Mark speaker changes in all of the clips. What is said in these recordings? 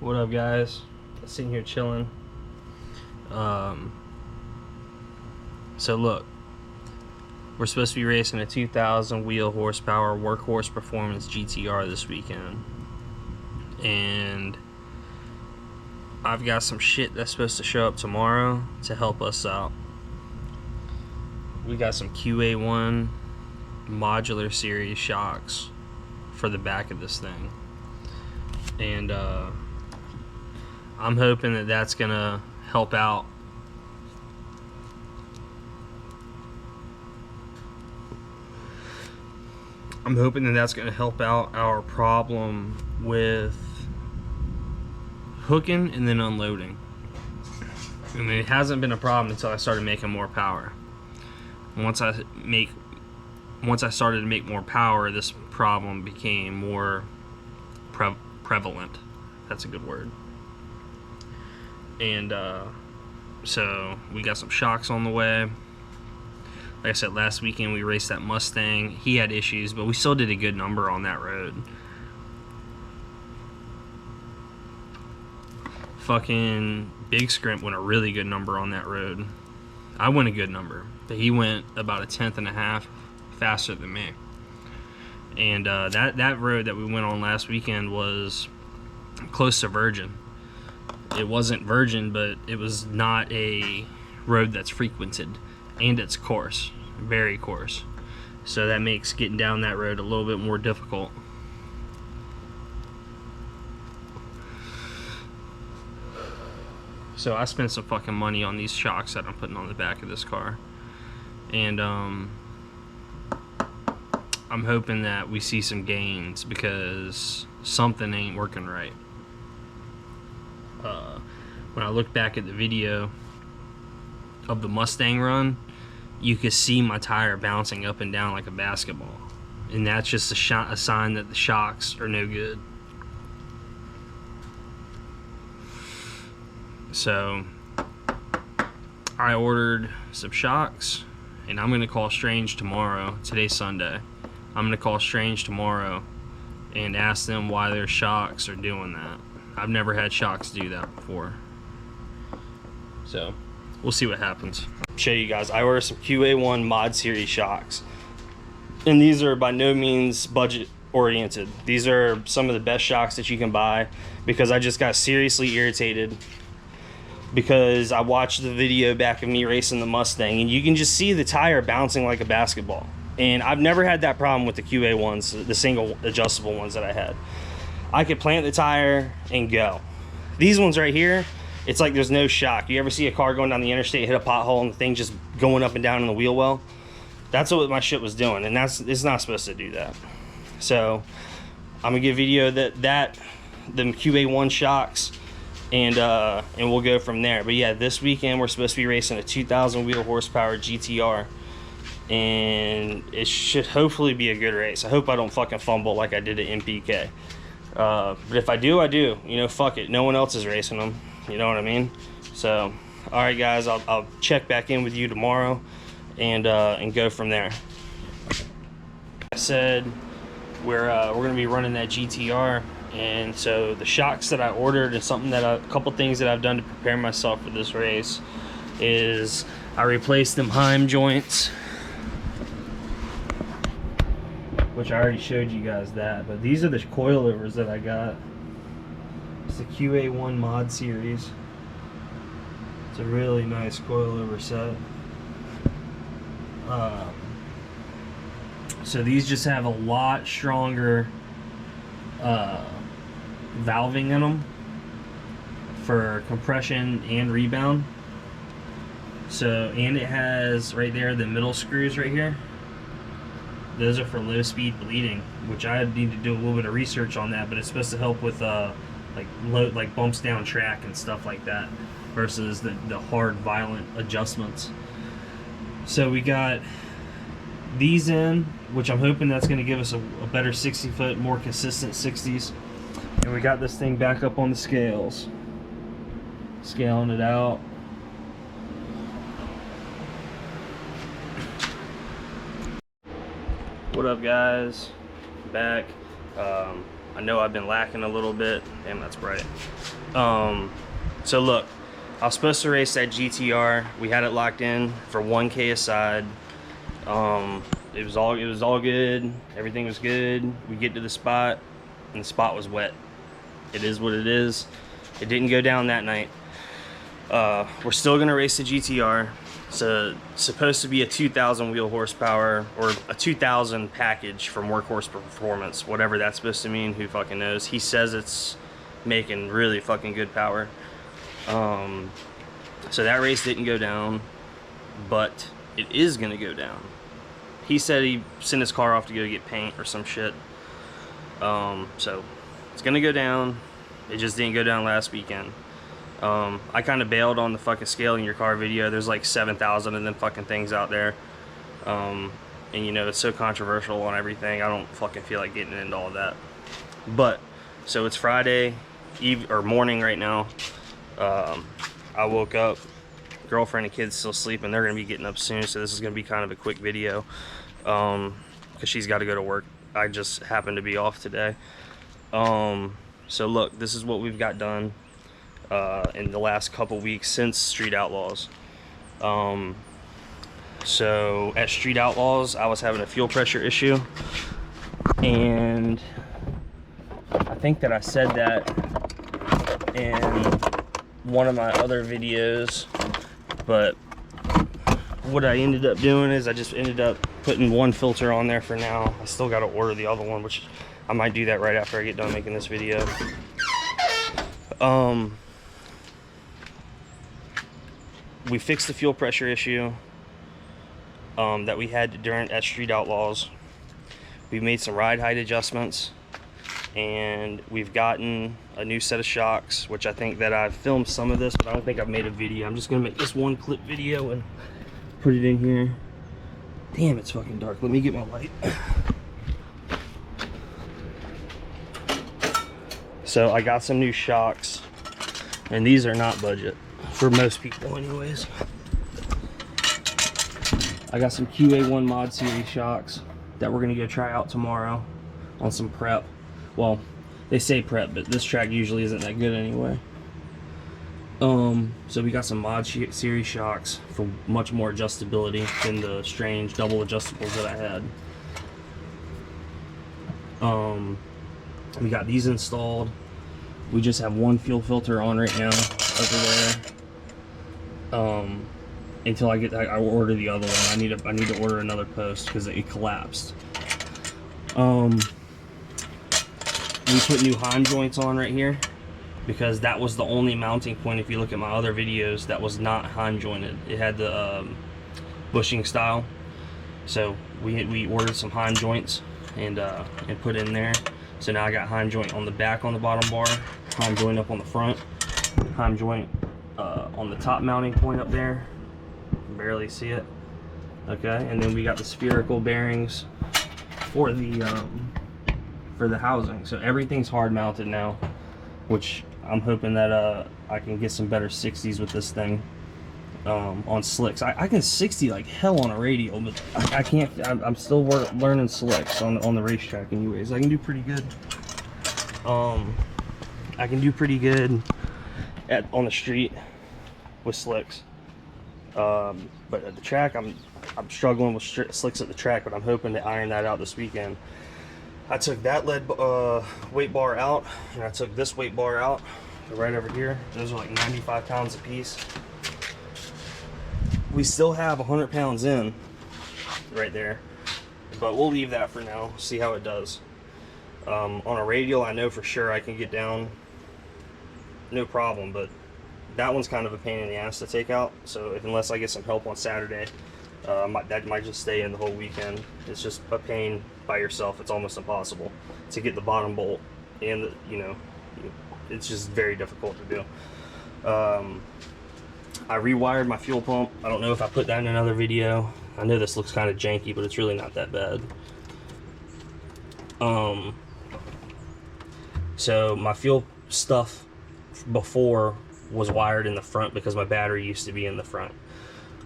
Speaker 1: What up, guys? Sitting here chilling. So look, we're supposed to be racing a 2,000 wheel horsepower workhorse performance GTR this weekend, and I've got some shit that's supposed to show up tomorrow to help us out. We got some QA1 modular series shocks for the back of this thing, and I'm hoping that that's gonna help out our problem with hooking and then unloading. I mean, it hasn't been a problem until I started making more power. Once I started to make more power, this problem became more prevalent. That's a good word. And so we got some shocks on the way. Like I said, last weekend we raced that Mustang. He had issues, but we still did a good number on that road. Fucking Big Scrimp went a really good number on that road. I went a good number, but he went about 1/10 and a half faster than me. And that road that we went on last weekend was close to virgin. It wasn't virgin, but it was not a road that's frequented, and it's coarse, very coarse. So that makes getting down that road a little bit more difficult. So I spent some fucking money on these shocks that I'm putting on the back of this car, and I'm hoping that we see some gains because something ain't working right. When I look back at the video of the Mustang run, you could see my tire bouncing up and down like a basketball, and that's just a sign that the shocks are no good. So I ordered some shocks, and I'm gonna call Strange tomorrow. Today's Sunday. I'm gonna call Strange tomorrow and ask them why their shocks are doing that. I've never had shocks do that before, so we'll see what happens. Show you guys, I ordered some QA1 mod series shocks, and these are by no means budget oriented. These are some of the best shocks that you can buy, because I just got seriously irritated because I watched the video back of me racing the Mustang, and you can just see the tire bouncing like a basketball. And I've never had that problem with the QA ones, the single adjustable ones that I had. I could plant the tire and go. These ones right here, it's like there's no shock. You ever see a car going down the interstate, hit a pothole, and the thing just going up and down in the wheel well? That's what my shit was doing, and it's not supposed to do that. So I'm gonna give video the QA1 shocks, and we'll go from there. But yeah, this weekend we're supposed to be racing a 2,000 wheel horsepower GTR, and it should hopefully be a good race. I hope I don't fucking fumble like I did at MPK. But if I do, I do. You know, fuck it. No one else is racing them. You know what I mean? So, all right, guys. I'll check back in with you tomorrow, and go from there. I said we're gonna be running that GTR, and so the shocks that I ordered is something that a couple things that I've done to prepare myself for this race is I replaced them Heim joints, which I already showed you guys that, but these are the coilovers that I got. It's the QA1 mod series. It's a really nice coilover set. So these just have a lot stronger valving in them for compression and rebound. So, and it has right there the middle screws right here. Those are for low speed bleeding, which I need to do a little bit of research on that, but it's supposed to help with like bumps down track and stuff like that, versus the hard violent adjustments. So we got these in, which I'm hoping that's going to give us a better 60 foot, more consistent 60s. And we got this thing back up on the scales, scaling it out. What up, guys? Back. I know I've been lacking a little bit. Damn, that's bright. So look, I was supposed to race that GTR. We had it locked in for 1K aside. It was all good. Everything was good. We get to the spot, and the spot was wet. It is what it is. It didn't go down that night. We're still gonna race the GTR. It's supposed to be a 2,000 wheel horsepower or a 2,000 package from Workhorse Performance, whatever that's supposed to mean. Who fucking knows? He says it's making really fucking good power. So that race didn't go down, but it is gonna go down. He said he sent his car off to go get paint or some shit. So it's gonna go down. It just didn't go down last weekend. I kind of bailed on the fucking scaling your car video. There's like 7,000 of them fucking things out there. And you know, it's so controversial on everything. I don't fucking feel like getting into all that. But, so it's Friday eve or morning right now. I woke up, girlfriend and kids still sleeping. They're gonna be getting up soon, so this is gonna be kind of a quick video. Cause she's gotta go to work. I just happened to be off today. So look, this is what we've got done in the last couple weeks since Street Outlaws. So at Street Outlaws, I was having a fuel pressure issue, and I think that I said that in one of my other videos, but what I ended up doing is I just ended up putting one filter on there for now. I still got to order the other one, which I might do that right after I get done making this video. We fixed the fuel pressure issue that we had at Street Outlaws. We made some ride height adjustments, and we've gotten a new set of shocks, which I think that I've filmed some of this, but I don't think I've made a video. I'm just gonna make this one clip video and put it in here. Damn, it's fucking dark. Let me get my light. So I got some new shocks, and these are not budget for most people anyways. I got some QA1 Mod Series shocks that we're gonna go try out tomorrow on some prep. Well, they say prep, but this track usually isn't that good anyway. So we got some Mod Series shocks for much more adjustability than the strange double adjustables that I had. We got these installed. We just have one fuel filter on right now over there. Until I order the other one. I need to order another post because it collapsed. We put new Heim joints on right here because that was the only mounting point, if you look at my other videos, that was not Heim jointed. It had the bushing style. So we ordered some Heim joints and put in there. So now I got Heim joint on the back on the bottom bar, Heim joint up on the front, Heim joint on the top mounting point up there. You can barely see it. Okay, and then we got the spherical bearings for the housing. So everything's hard mounted now, which I'm hoping that I can get some better 60s with this thing on slicks. I can 60 like hell on a radial, but I can't. I'm still learning slicks on the racetrack anyways. I can do pretty good. I can do pretty good on the street with slicks. But at the track, I'm struggling with slicks at the track, but I'm hoping to iron that out this weekend. I took that lead weight bar out, and I took this weight bar out right over here. Those are like 95 pounds a piece. We still have 100 pounds in right there, but we'll leave that for now, see how it does. On a radial, I know for sure I can get down no problem, but that one's kind of a pain in the ass to take out. So unless I get some help on Saturday, that might just stay in the whole weekend. It's just a pain by yourself. It's almost impossible to get the bottom bolt, and it's just very difficult to do. I rewired my fuel pump. I don't know if I put that in another video. I know this looks kind of janky, but it's really not that bad. So my fuel stuff before was wired in the front because my battery used to be in the front.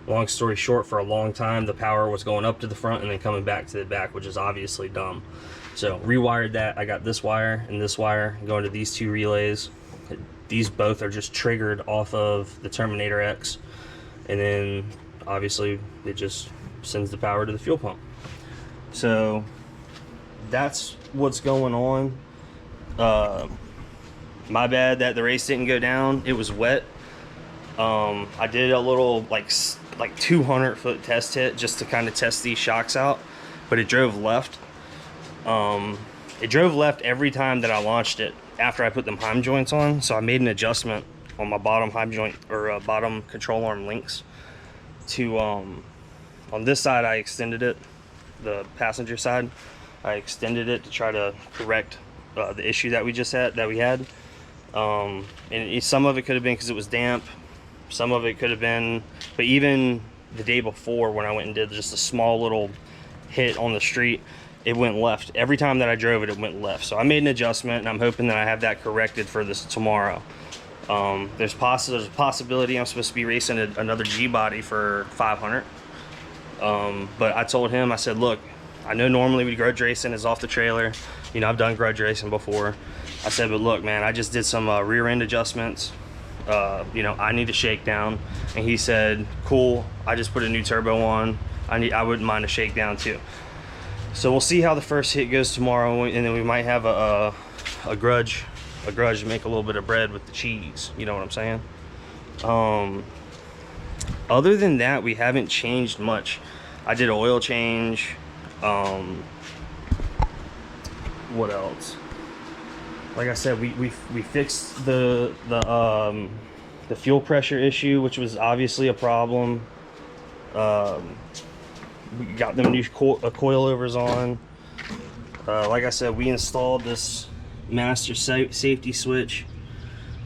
Speaker 1: Long story short, for a long time the power was going up to the front and then coming back to the back, which is obviously dumb. So rewired that. I got this wire and this wire going to these two relays. These both are just triggered off of the Terminator X, and then obviously it just sends the power to the fuel pump. So that's what's going on. My bad that the race didn't go down. It was wet. I did a little like 200-foot test hit just to kind of test these shocks out, but it drove left. It drove left every time that I launched it after I put them Heim joints on. So I made an adjustment on my bottom Heim joint, or bottom control arm links to on this side I extended it, the passenger side I extended it to try to correct the issue that we had. And some of it could have been because it was damp, some of it could have been, but even the day before when I went and did just a small little hit on the street, it went left. Every time that I drove it, it went left. So I made an adjustment, and I'm hoping that I have that corrected for this tomorrow. There's a possibility I'm supposed to be racing another G body for 500. But I told him, I said, look, I know normally we grudge racing is off the trailer. You know, I've done grudge racing before. I said, but look, man, I just did some rear end adjustments. You know, I need a shakedown. And he said, cool, I just put a new turbo on. I wouldn't mind a shakedown too. So we'll see how the first hit goes tomorrow, and then we might have a grudge to make a little bit of bread with the cheese. You know what I'm saying? Other than that, we haven't changed much. I did an oil change. What else? Like I said, we fixed the fuel pressure issue, which was obviously a problem. We got them new coilovers on. Like I said, we installed this master safety switch.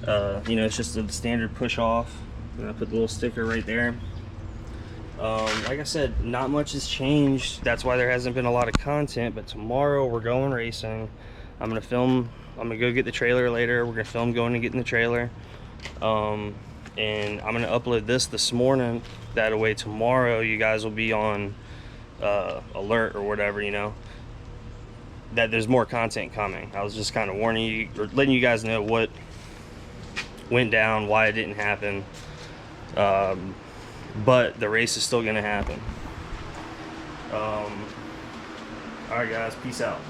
Speaker 1: You know, it's just a standard push off. And I put the little sticker right there. Like I said, not much has changed. That's why there hasn't been a lot of content. But tomorrow we're going racing. I'm gonna film. I'm gonna go get the trailer later. We're gonna film going and getting the trailer. And I'm gonna upload this morning. That way tomorrow you guys will be on alert or whatever, you know, that there's more content coming. I was just kind of warning you, or letting you guys know what went down, why it didn't happen. But the race is still gonna happen. All right guys, peace out.